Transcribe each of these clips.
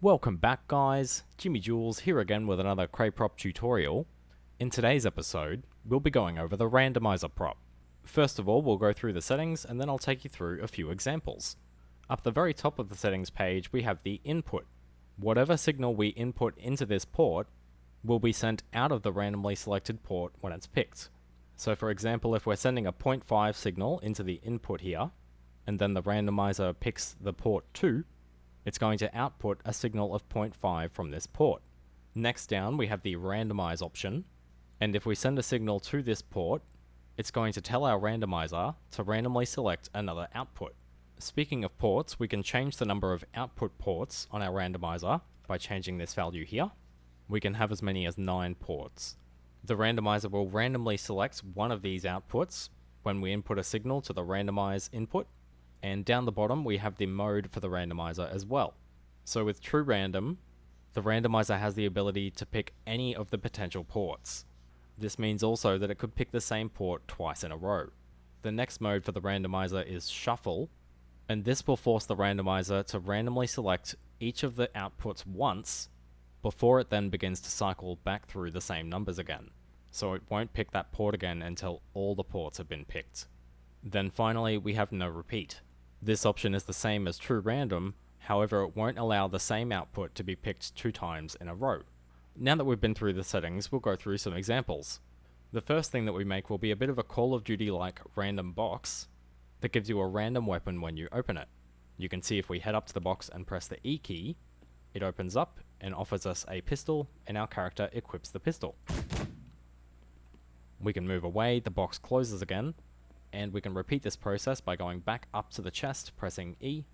Welcome back guys, Jimmy Jules here again with another CREY prop tutorial. In today's episode, we'll be going over the randomizer prop. First of all, we'll go through the settings and then I'll take you through a few examples. Up the very top of the settings page, we have the input. Whatever signal we input into this port will be sent out of the randomly selected port when it's picked. So for example, if we're sending a 0.5 signal into the input here, and then the randomizer picks the port 2, it's going to output a signal of 0.5 from this port. Next down we have the randomize option, and if we send a signal to this port, it's going to tell our randomizer to randomly select another output. Speaking of ports, we can change the number of output ports on our randomizer by changing this value here. We can have as many as 9 ports. The randomizer will randomly select one of these outputs when we input a signal to the randomize input. And down the bottom we have the mode for the randomizer as well. So with true random, the randomizer has the ability to pick any of the potential ports. This means also that it could pick the same port twice in a row. The next mode for the randomizer is shuffle, and this will force the randomizer to randomly select each of the outputs once before it then begins to cycle back through the same numbers again. So it won't pick that port again until all the ports have been picked. Then finally we have no repeat. This option is the same as true random, however it won't allow the same output to be picked 2 times in a row. Now that we've been through the settings, we'll go through some examples. The first thing that we make will be a bit of a Call of Duty like random box that gives you a random weapon when you open it. You can see if we head up to the box and press the E key, it opens up and offers us a pistol, and our character equips the pistol. We can move away, the box closes again, and we can repeat this process by going back up to the chest, pressing E,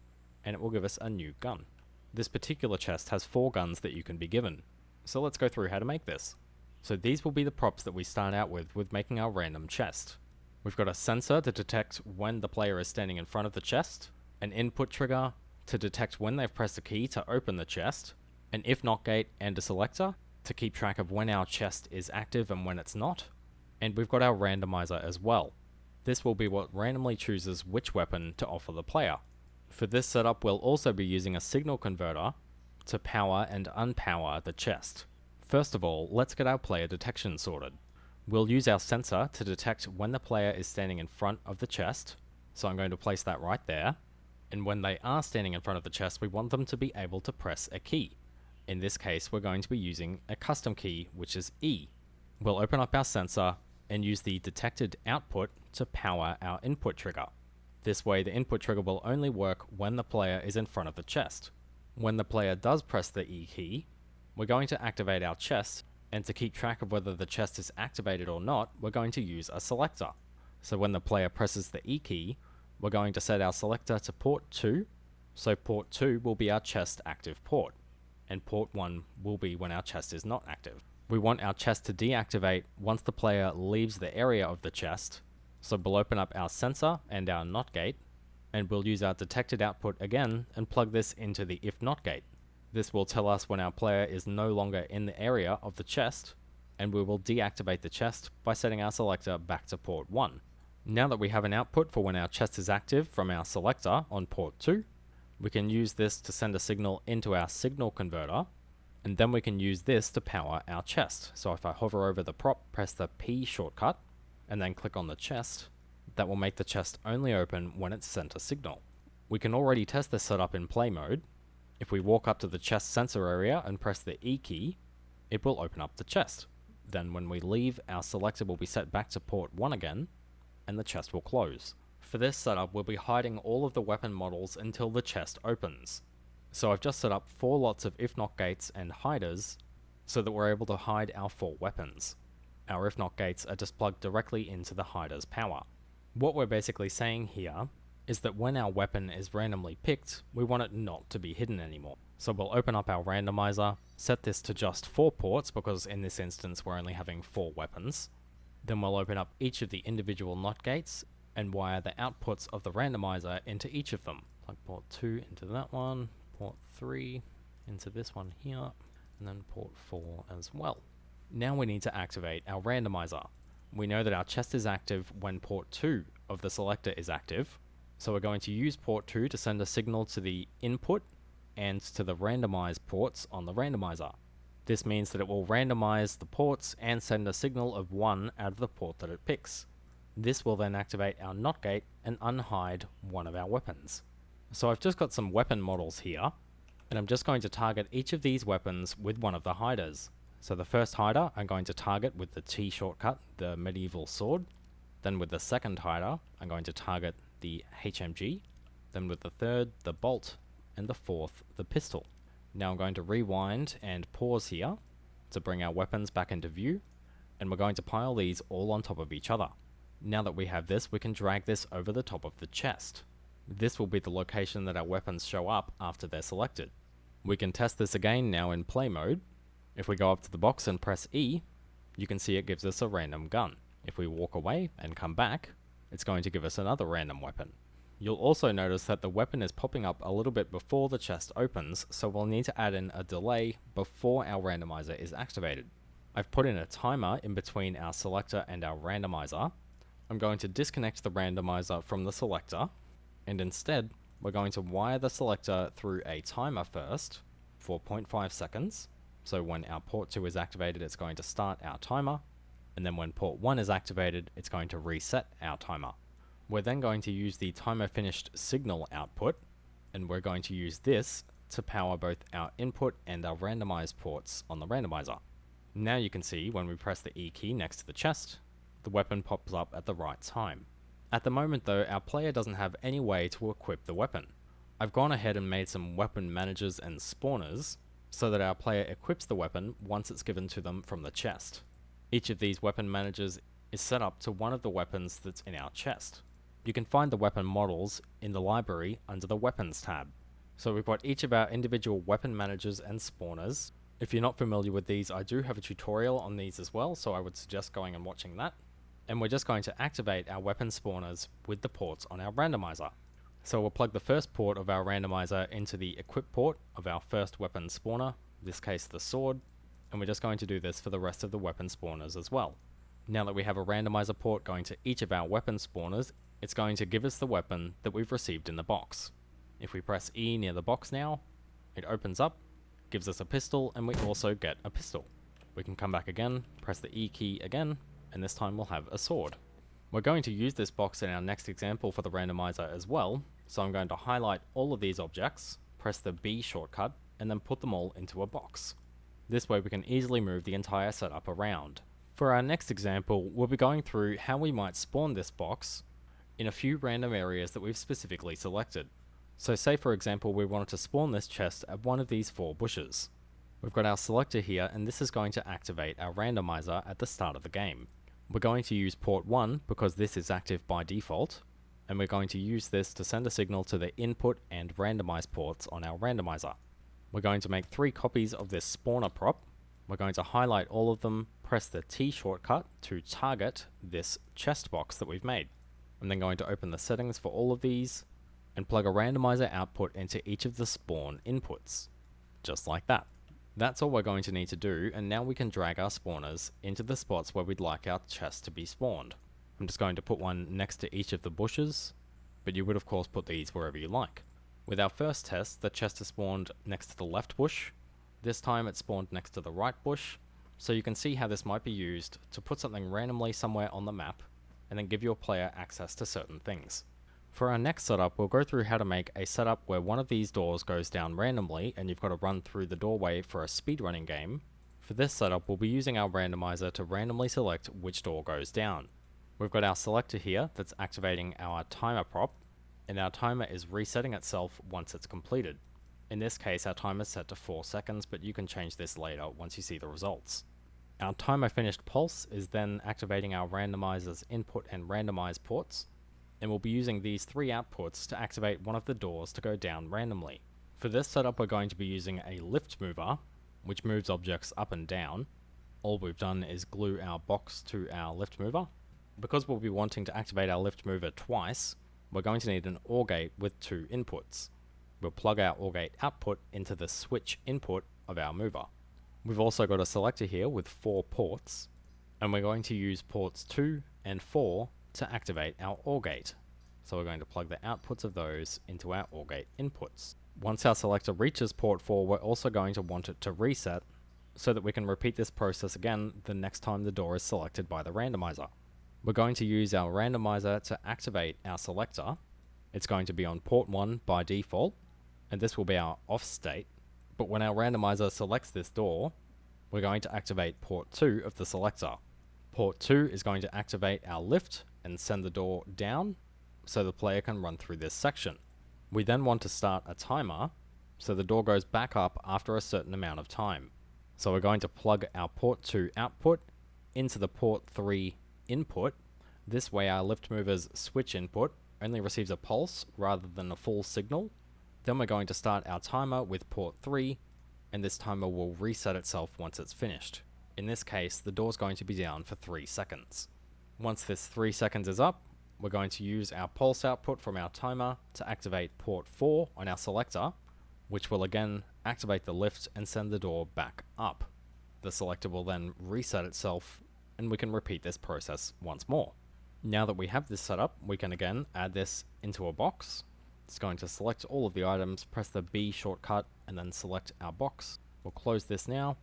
and it will give us a new gun. This particular chest has 4 guns that you can be given. So let's go through how to make this. So these will be the props that we start out with making our random chest. We've got a sensor to detect when the player is standing in front of the chest, an input trigger to detect when they've pressed a key to open the chest, an if not gate and a selector to keep track of when our chest is active and when it's not, and we've got our randomizer as well. This will be what randomly chooses which weapon to offer the player. For this setup, we'll also be using a signal converter to power and unpower the chest. First of all, let's get our player detection sorted. We'll use our sensor to detect when the player is standing in front of the chest, so I'm going to place that right there. And when they are standing in front of the chest, we want them to be able to press a key. In this case, we're going to be using a custom key, which is E. We'll open up our sensor and use the detected output to power our input trigger. This way the input trigger will only work when the player is in front of the chest. When the player does press the E key, we're going to activate our chest, and to keep track of whether the chest is activated or not, we're going to use a selector. So when the player presses the E key, we're going to set our selector to port 2, so port 2 will be our chest active port, and port 1 will be when our chest is not active. We want our chest to deactivate once the player leaves the area of the chest, so we'll open up our sensor and our NOT gate, and we'll use our detected output again and plug this into the if not gate. This will tell us when our player is no longer in the area of the chest, and we will deactivate the chest by setting our selector back to port 1. Now that we have an output for when our chest is active from our selector on port 2, we can use this to send a signal into our signal converter, and then we can use this to power our chest. So if I hover over the prop, press the P shortcut, and then click on the chest, that will make the chest only open when it's sent a signal. We can already test this setup in play mode. If we walk up to the chest sensor area and press the E key, it will open up the chest. Then when we leave, our selector will be set back to port 1 again, and the chest will close. For this setup, we'll be hiding all of the weapon models until the chest opens. So I've just set up 4 lots of if not gates and hiders so that we're able to hide our 4 weapons. Our if not gates are just plugged directly into the hider's power. What we're basically saying here is that when our weapon is randomly picked, we want it not to be hidden anymore. So we'll open up our randomizer, set this to just 4 ports because in this instance we're only having 4 weapons. Then we'll open up each of the individual NOT gates and wire the outputs of the randomizer into each of them. Plug port 2 into that one, port 3 into this one here, and then port 4 as well. Now we need to activate our randomizer. We know that our chest is active when port 2 of the selector is active, so we're going to use port 2 to send a signal to the input and to the randomize ports on the randomizer. This means that it will randomize the ports and send a signal of 1 out of the port that it picks. This will then activate our NOT gate and unhide one of our weapons. So I've just got some weapon models here, and I'm just going to target each of these weapons with one of the hiders. So the first hider I'm going to target with the T shortcut, the medieval sword. Then with the second hider, I'm going to target the HMG. Then with the third, the bolt, and the fourth, the pistol. Now I'm going to rewind and pause here to bring our weapons back into view, and we're going to pile these all on top of each other. Now that we have this, we can drag this over the top of the chest. This will be the location that our weapons show up after they're selected. We can test this again now in play mode. If we go up to the box and press E, you can see it gives us a random gun. If we walk away and come back, it's going to give us another random weapon. You'll also notice that the weapon is popping up a little bit before the chest opens, so we'll need to add in a delay before our randomizer is activated. I've put in a timer in between our selector and our randomizer. I'm going to disconnect the randomizer from the selector, and instead, we're going to wire the selector through a timer first for 0.5 seconds. So when our port 2 is activated, it's going to start our timer, and then when port 1 is activated, it's going to reset our timer. We're then going to use the timer finished signal output, and we're going to use this to power both our input and our randomized ports on the randomizer. Now you can see when we press the E key next to the chest, the weapon pops up at the right time. At the moment though, our player doesn't have any way to equip the weapon. I've gone ahead and made some weapon managers and spawners, so that our player equips the weapon once it's given to them from the chest. Each of these weapon managers is set up to one of the weapons that's in our chest. You can find the weapon models in the library under the Weapons tab. So we've got each of our individual weapon managers and spawners. If you're not familiar with these, I do have a tutorial on these as well, so I would suggest going and watching that. And we're just going to activate our weapon spawners with the ports on our randomizer. So we'll plug the first port of our randomizer into the equip port of our first weapon spawner, in this case the sword, and we're just going to do this for the rest of the weapon spawners as well. Now that we have a randomizer port going to each of our weapon spawners, it's going to give us the weapon that we've received in the box. If we press E near the box now, it opens up, gives us a pistol, and we also get a pistol. We can come back again, press the E key again, and this time we'll have a sword. We're going to use this box in our next example for the randomizer as well, so I'm going to highlight all of these objects, press the B shortcut, and then put them all into a box. This way we can easily move the entire setup around. For our next example, we'll be going through how we might spawn this box in a few random areas that we've specifically selected. So say for example we wanted to spawn this chest at one of these 4 bushes. We've got our selector here, and this is going to activate our randomizer at the start of the game. We're going to use port 1 because this is active by default, and we're going to use this to send a signal to the input and randomize ports on our randomizer. We're going to make 3 copies of this spawner prop. We're going to highlight all of them, press the T shortcut to target this chest box that we've made. I'm then going to open the settings for all of these, and plug a randomizer output into each of the spawn inputs. Just like that. That's all we're going to need to do, and now we can drag our spawners into the spots where we'd like our chest to be spawned. I'm just going to put one next to each of the bushes, but you would of course put these wherever you like. With our first test, the chest is spawned next to the left bush. This time it's spawned next to the right bush, so you can see how this might be used to put something randomly somewhere on the map, and then give your player access to certain things. For our next setup, we'll go through how to make a setup where one of these doors goes down randomly and you've got to run through the doorway for a speedrunning game. For this setup, we'll be using our randomizer to randomly select which door goes down. We've got our selector here that's activating our timer prop, and our timer is resetting itself once it's completed. In this case, our timer is set to 4 seconds, but you can change this later once you see the results. Our timer finished pulse is then activating our randomizer's input and randomize ports, and we'll be using these 3 outputs to activate one of the doors to go down randomly. For this setup, we're going to be using a lift mover, which moves objects up and down. All we've done is glue our box to our lift mover. Because we'll be wanting to activate our lift mover twice, we're going to need an OR gate with 2 inputs. We'll plug our OR gate output into the switch input of our mover. We've also got a selector here with 4 ports, and we're going to use ports 2 and 4 to activate our OR gate. So we're going to plug the outputs of those into our OR gate inputs. Once our selector reaches port 4, we're also going to want it to reset so that we can repeat this process again the next time the door is selected by the randomizer. We're going to use our randomizer to activate our selector. It's going to be on port 1 by default, and this will be our off state. But when our randomizer selects this door, we're going to activate port 2 of the selector. Port 2 is going to activate our lift and send the door down so the player can run through this section. We then want to start a timer so the door goes back up after a certain amount of time. So we're going to plug our port 2 output into the port 3 input. This way our lift mover's switch input only receives a pulse rather than a full signal. Then we're going to start our timer with port 3, and this timer will reset itself once it's finished. In this case, the door's going to be down for 3 seconds. Once this 3 seconds is up, we're going to use our pulse output from our timer to activate port 4 on our selector, which will again activate the lift and send the door back up. The selector will then reset itself, and we can repeat this process once more. Now that we have this set up, we can again add this into a box. It's going to select all of the items, press the B shortcut, and then select our box. We'll close this now,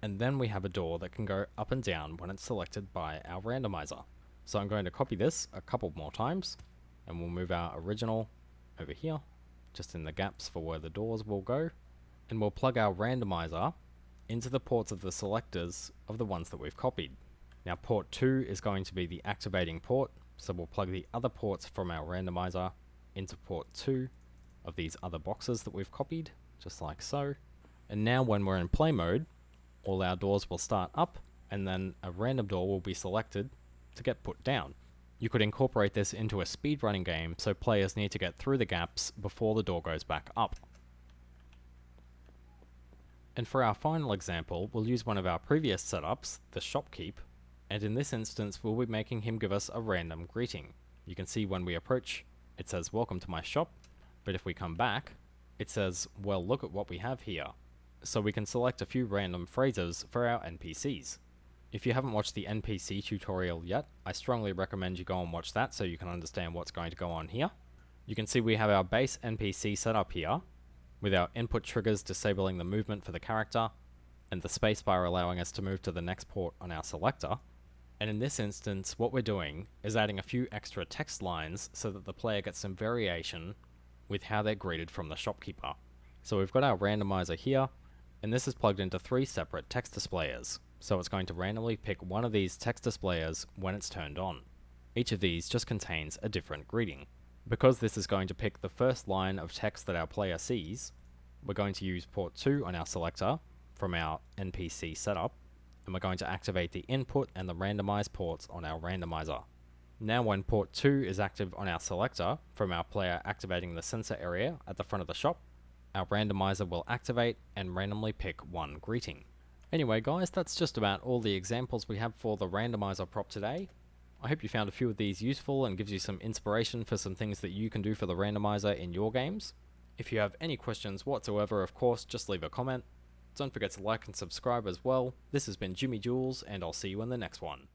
and then we have a door that can go up and down when it's selected by our randomizer. So I'm going to copy this a couple more times, and we'll move our original over here, just in the gaps for where the doors will go, and we'll plug our randomizer into the ports of the selectors of the ones that we've copied. Now port 2 is going to be the activating port, so we'll plug the other ports from our randomizer into port 2 of these other boxes that we've copied, just like so. And now when we're in play mode, all our doors will start up, and then a random door will be selected to get put down. You could incorporate this into a speedrunning game, so players need to get through the gaps before the door goes back up. And for our final example, we'll use one of our previous setups, the shopkeep, and in this instance we'll be making him give us a random greeting. You can see when we approach, it says welcome to my shop, but if we come back, it says, well, look at what we have here. So we can select a few random phrases for our NPCs. If you haven't watched the NPC tutorial yet, I strongly recommend you go and watch that so you can understand what's going to go on here. You can see we have our base NPC set up here, with our input triggers disabling the movement for the character, and the spacebar allowing us to move to the next port on our selector. And in this instance, what we're doing is adding a few extra text lines so that the player gets some variation with how they're greeted from the shopkeeper. So we've got our randomizer here, and this is plugged into 3 separate text displayers. So it's going to randomly pick one of these text displayers when it's turned on. Each of these just contains a different greeting. Because this is going to pick the first line of text that our player sees, we're going to use port 2 on our selector from our NPC setup, and we're going to activate the input and the randomized ports on our randomizer. Now when port 2 is active on our selector from our player activating the sensor area at the front of the shop, our randomizer will activate and randomly pick one greeting. Anyway guys, that's just about all the examples we have for the randomizer prop today. I hope you found a few of these useful and gives you some inspiration for some things that you can do for the randomizer in your games. If you have any questions whatsoever, of course, just leave a comment. Don't forget to like and subscribe as well. This has been Jimmy Jules, and I'll see you in the next one.